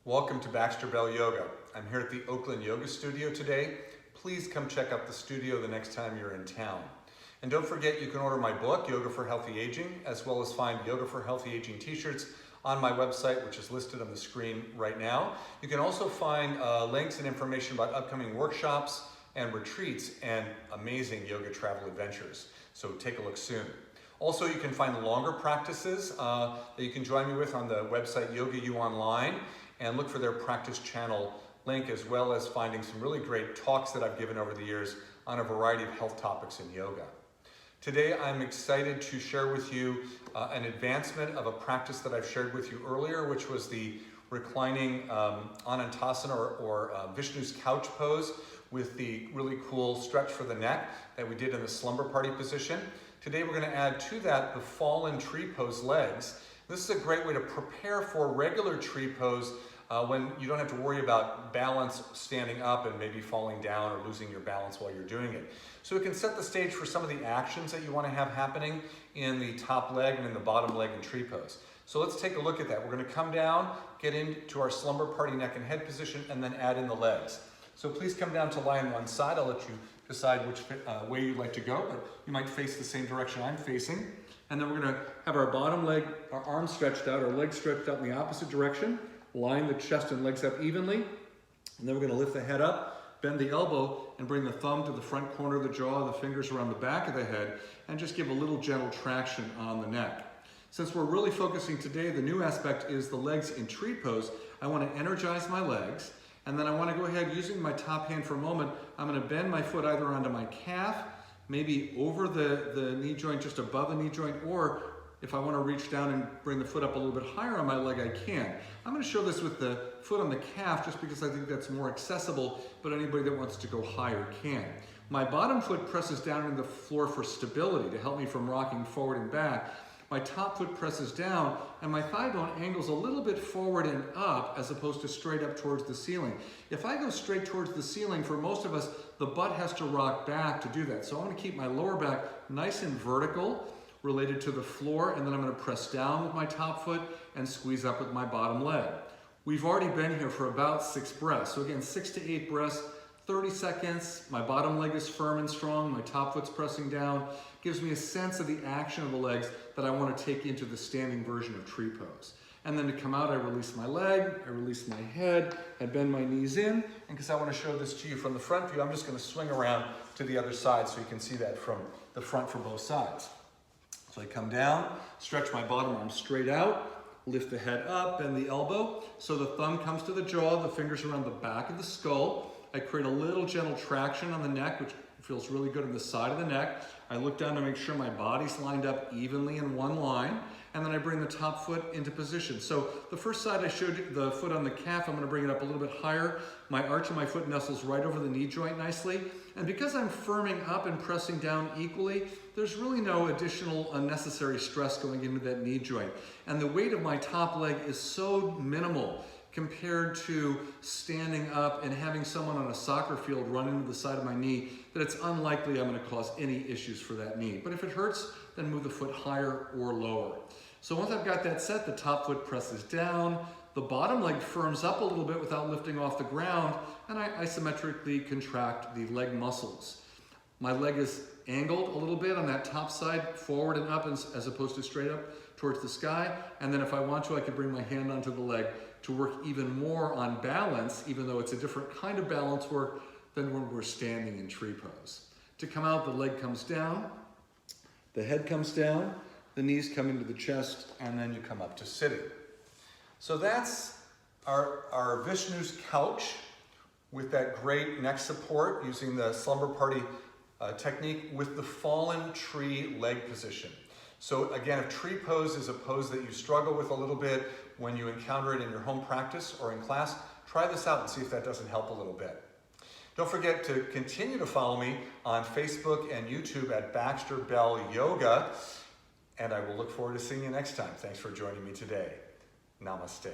Welcome to Baxter Bell Yoga. I'm here at the Oakland Yoga Studio today. Please come check out the studio the next time you're in town. And don't forget, you can order my book, Yoga for Healthy Aging, as well as find Yoga for Healthy Aging t-shirts on my website, which is listed on the screen right now. You can also find links and information about upcoming workshops and retreats and amazing yoga travel adventures. So take a look soon. Also, you can find longer practices that you can join me with on the website Yoga U Online, and look for their practice channel link, as well as finding some really great talks that I've given over the years on a variety of health topics in yoga. Today, I'm excited to share with you an advancement of a practice that I've shared with you earlier, which was the reclining Anantasana or Vishnu's couch pose with the really cool stretch for the neck that we did in the Slumber Party position. Today, we're going to add to that the fallen tree pose legs. This is a great way to prepare for regular tree pose when you don't have to worry about balance standing up and maybe falling down or losing your balance while you're doing it. So it can set the stage for some of the actions that you want to have happening in the top leg and in the bottom leg in tree pose. So let's take a look at that. We're going to come down, get into our Slumber Party neck and head position, and then add in the legs. So please come down to lie on one side. I'll let you decide which way you'd like to go, but you might face the same direction I'm facing. And then we're going to have our bottom leg, our arms stretched out, our legs stretched out in the opposite direction, line the chest and legs up evenly. And then we're going to lift the head up, bend the elbow, and bring the thumb to the front corner of the jaw, the fingers around the back of the head, and just give a little gentle traction on the neck. Since we're really focusing today, the new aspect is the legs in tree pose. I want to energize my legs, and then I want to go ahead, using my top hand for a moment, I'm going to bend my foot either onto my calf, maybe over the knee joint, just above the knee joint, or if I want to reach down and bring the foot up a little bit higher on my leg, I can. I'm going to show this with the foot on the calf just because I think that's more accessible, but anybody that wants to go higher can. My bottom foot presses down into the floor for stability to help me from rocking forward and back. My top foot presses down, and my thigh bone angles a little bit forward and up as opposed to straight up towards the ceiling. If I go straight towards the ceiling, for most of us, the butt has to rock back to do that. So I want to keep my lower back nice and vertical, related to the floor, and then I'm going to press down with my top foot and squeeze up with my bottom leg. We've already been here for about 6 breaths. So again, 6 to 8 breaths, 30 seconds, my bottom leg is firm and strong, my top foot's pressing down, gives me a sense of the action of the legs that I want to take into the standing version of tree pose. And then to come out, I release my leg, I release my head, I bend my knees in, and because I want to show this to you from the front view, I'm just going to swing around to the other side so you can see that from the front for both sides. So I come down, stretch my bottom arm straight out, lift the head up, bend the elbow, so the thumb comes to the jaw, the fingers around the back of the skull. I create a little gentle traction on the neck, which feels really good on the side of the neck. I look down to make sure my body's lined up evenly in one line, and then I bring the top foot into position. So the first side I showed you, the foot on the calf, I'm going to bring it up a little bit higher. My arch of my foot nestles right over the knee joint nicely. And because I'm firming up and pressing down equally, there's really no additional unnecessary stress going into that knee joint. And the weight of my top leg is so minimal compared to standing up and having someone on a soccer field run into the side of my knee, that it's unlikely I'm going to cause any issues for that knee. But if it hurts, then move the foot higher or lower. So once I've got that set, the top foot presses down, the bottom leg firms up a little bit without lifting off the ground, and I isometrically contract the leg muscles. My leg is angled a little bit on that top side, forward and up as opposed to straight up towards the sky. And then if I want to, I could bring my hand onto the leg to work even more on balance, even though it's a different kind of balance work than when we're standing in tree pose. To come out, the leg comes down, the head comes down, the knees come into the chest, and then you come up to sitting. So that's our Vishnu's couch with that great neck support using the Slumber Party technique with the fallen tree leg position. So again, if tree pose is a pose that you struggle with a little bit when you encounter it in your home practice or in class, try this out and see if that doesn't help a little bit. Don't forget to continue to follow me on Facebook and YouTube at Baxter Bell Yoga, and I will look forward to seeing you next time. Thanks for joining me today. Namaste.